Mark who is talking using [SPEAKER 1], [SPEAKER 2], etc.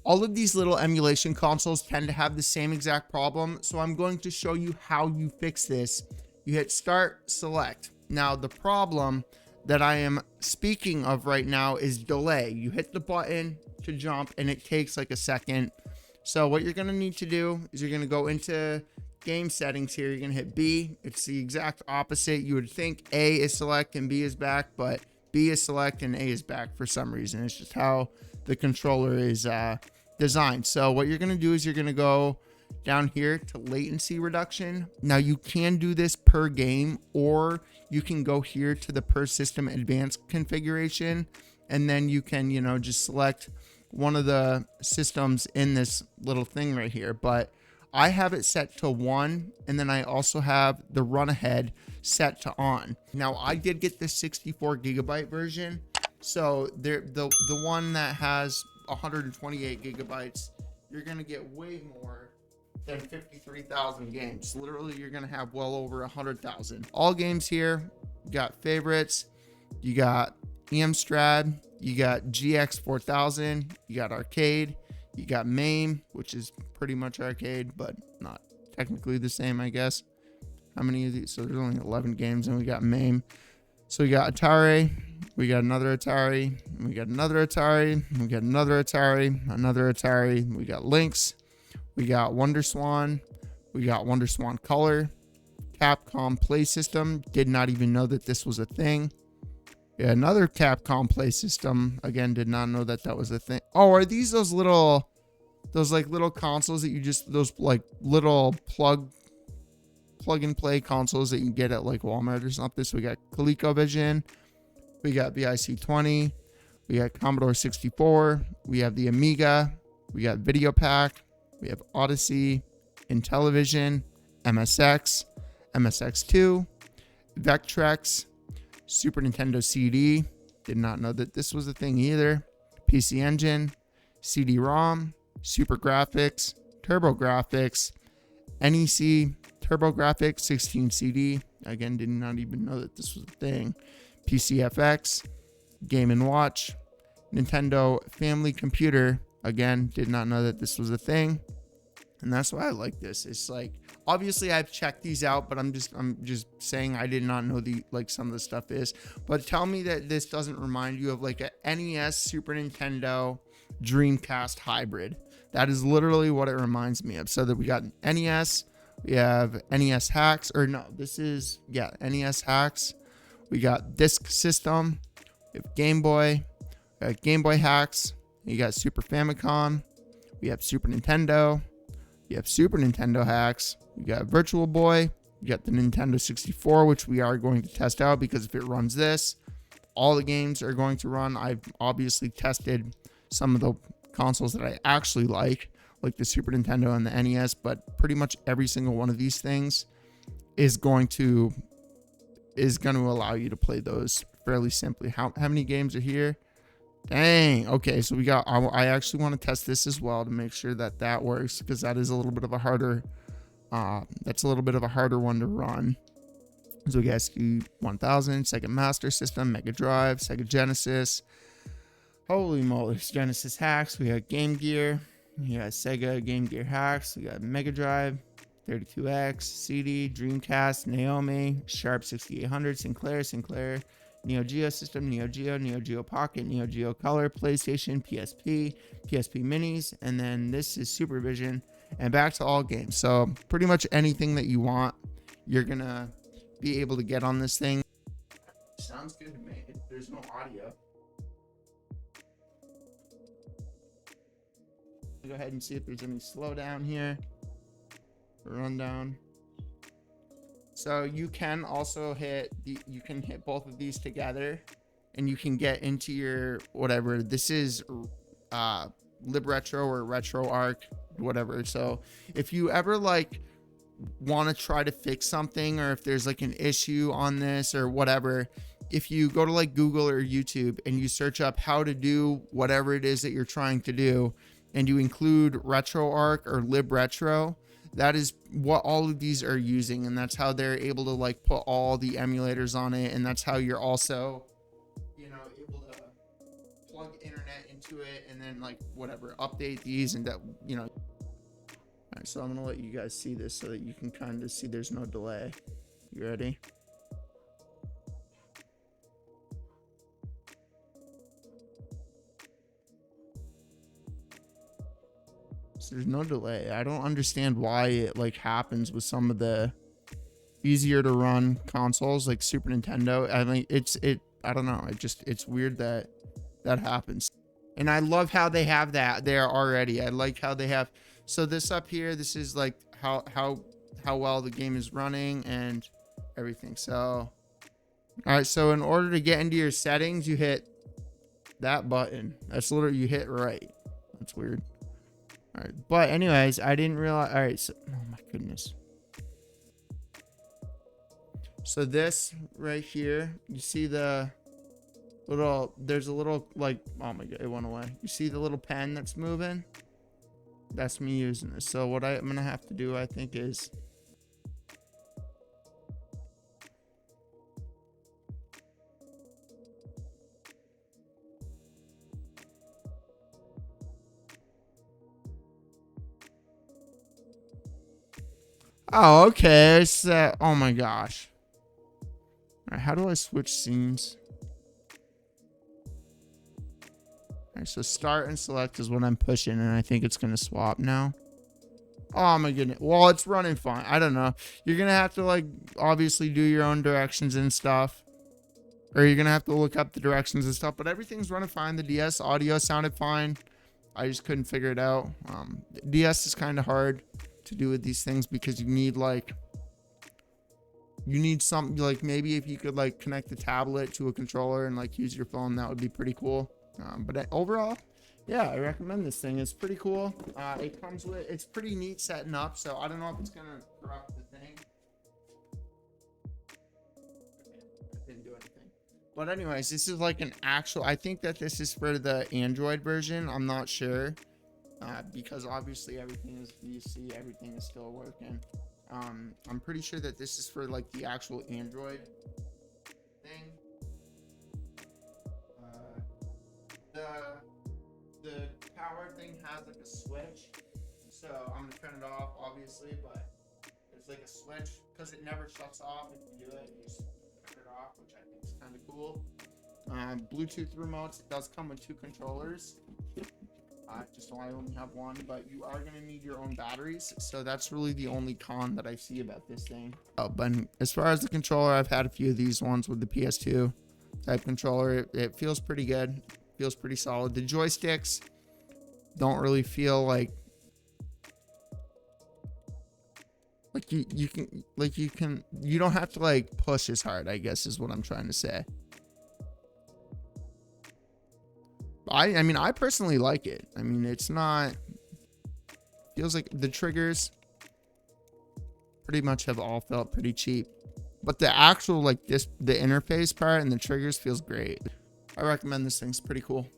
[SPEAKER 1] All of these little emulation consoles tend to have the same exact problem, so I'm going to show you how you fix this. You hit start, select. Now the problem that I am speaking of right now is delay. You hit the button to jump and it takes like a second. So what you're gonna need to do is you're gonna go into game settings here. You're gonna hit B. It's the exact opposite. You would think A is select and B is back, but B is select and A is back for some reason. It's just how the controller is designed. So what you're gonna do is you're gonna go down here to latency reduction. Now you can do this per game, or you can go here to the per system advanced configuration, and then you can, you know, just select one of the systems in this little thing right here. But I have it set to 1, and then I also have the run ahead set to on. Now I did get the 64 gigabyte version, so the one that has 128 gigabytes, you're gonna get way more than 53,000 games. Literally, you're gonna have well over 100,000. All games here. You got favorites, you got Amstrad, you got GX 4000, you got arcade, you got MAME, which is pretty much arcade, but not technically the same, I guess. How many of these? So there's only 11 games, and we got MAME. So we got Atari, we got another Atari, we got another Atari, we got another Atari, another Atari, we got Lynx, we got WonderSwan, we got WonderSwan Color, Capcom Play System, did not even know that this was a thing. Yeah, another Capcom Play System, again, did not know that that was a thing. Oh, are these those little consoles that you just, those like little plug and play consoles that you get at like Walmart or something? So we got ColecoVision, we got VIC-20, we got Commodore 64, we have the Amiga, we got VideoPack, we have Odyssey, Intellivision, MSX, MSX2, Vectrex, Super Nintendo CD, did not know that this was a thing either, PC Engine, CD-ROM, Super Graphics, TurboGrafx, NEC, TurboGrafx 16 CD, again, did not even know that this was a thing, PCFX, Game & Watch, Nintendo Family Computer, again, did not know that this was a thing. And that's why I like this. It's like, obviously I've checked these out, but I'm just saying I did not know some of the stuff is. But tell me that this doesn't remind you of like a NES, Super Nintendo, Dreamcast hybrid. That is literally what it reminds me of. So that we got NES, we have NES hacks, or no, this is, yeah, NES hacks. We got Disk System, we have Game Boy, Game Boy hacks, you got Super Famicom, we have Super Nintendo, you have Super Nintendo hacks, you got Virtual Boy, you got the Nintendo 64, which we are going to test out, because if it runs this, all the games are going to run. I've obviously tested some of the consoles that I actually like the Super Nintendo and the NES, but pretty much every single one of these things is going to allow you to play those fairly simply. How many games are here? Dang. Okay, so we got, I actually want to test this as well to make sure that that works, because that is a little bit of a harder one to run. So we got SQ-1000, Sega Master System, Mega Drive, Sega Genesis. Holy moly, Genesis hacks. We got Game Gear. We got Sega Game Gear hacks. We got Mega Drive, 32X, CD, Dreamcast, Naomi, Sharp 6800, Sinclair, Neo Geo System, Neo Geo Pocket, Neo Geo Color, PlayStation, PSP Minis, and then this is Supervision, and back to all games. So pretty much anything that you want, you're gonna be able to get on this thing. Sounds good to me. There's no audio. Go ahead and see if there's any slowdown here. Rundown. So you can also hit both of these together, and you can get into your whatever. This is LibRetro or RetroArch, whatever. So if you ever like want to try to fix something, or if there's like an issue on this or whatever, if you go to like Google or YouTube and you search up how to do whatever it is that you're trying to do, and you include RetroArch or LibRetro, that is what all of these are using, and that's how they're able to like put all the emulators on it, and that's how you're also, you know, able to plug internet into into it and then like whatever, update these and that, you know. All right, so I'm gonna let you guys see this so that you can kind of see there's no delay. You ready? So there's no delay. I don't understand why it like happens with some of the easier to run consoles like Super Nintendo. I mean, I don't know. It's weird that that happens. And I love how they have that there already. I like how they have, so this up here, this is like how well the game is running and everything. So, all right. So in order to get into your settings, you hit that button. That's literally, you hit right. That's weird. All right. But anyways, I didn't realize. All right. So, oh my goodness. So this right here, you see the little, there's a little like, oh my god, it went away. You see the little pen that's moving? That's me using this. So what I'm gonna have to do, I think, is oh, okay. It's oh my gosh. All right, how do I switch scenes? All right, so start and select is what I'm pushing, and I think it's gonna swap now. Oh my goodness. Well, it's running fine. I don't know. You're gonna have to like obviously do your own directions and stuff, or you're gonna have to look up the directions and stuff. But everything's running fine. The DS audio sounded fine. I just couldn't figure it out. DS is kind of hard to do with these things because you need like, you need something like, maybe if you could like connect the tablet to a controller and like use your phone, that would be pretty cool. But overall, yeah, I recommend this thing. It's pretty cool. It comes with, it's pretty neat setting up. So I don't know if it's gonna corrupt the thing. I didn't do anything. But anyways, this is like an actual, I think that this is for the Android version. I'm not sure. Because obviously everything is, you see everything is still working. I'm pretty sure that this is for like the actual Android thing. The power thing has like a switch, so I'm gonna turn it off obviously, but there's like a switch because it never shuts off. If you do it, you just turn it off, which I think is kind of cool. Bluetooth remotes, it does come with 2 controllers. Just so I only have one, but you are gonna need your own batteries, so that's really the only con that I see about this thing. But as far as the controller, I've had a few of these ones with the PS2 type controller. It feels pretty good, feels pretty solid. The joysticks don't really feel like you don't have to like push as hard, I guess is what I'm trying to say. I mean, I personally like it. I mean, it's not, feels like the triggers pretty much have all felt pretty cheap, but the actual like the interface part and the triggers feels great. I recommend this thing. It's pretty cool.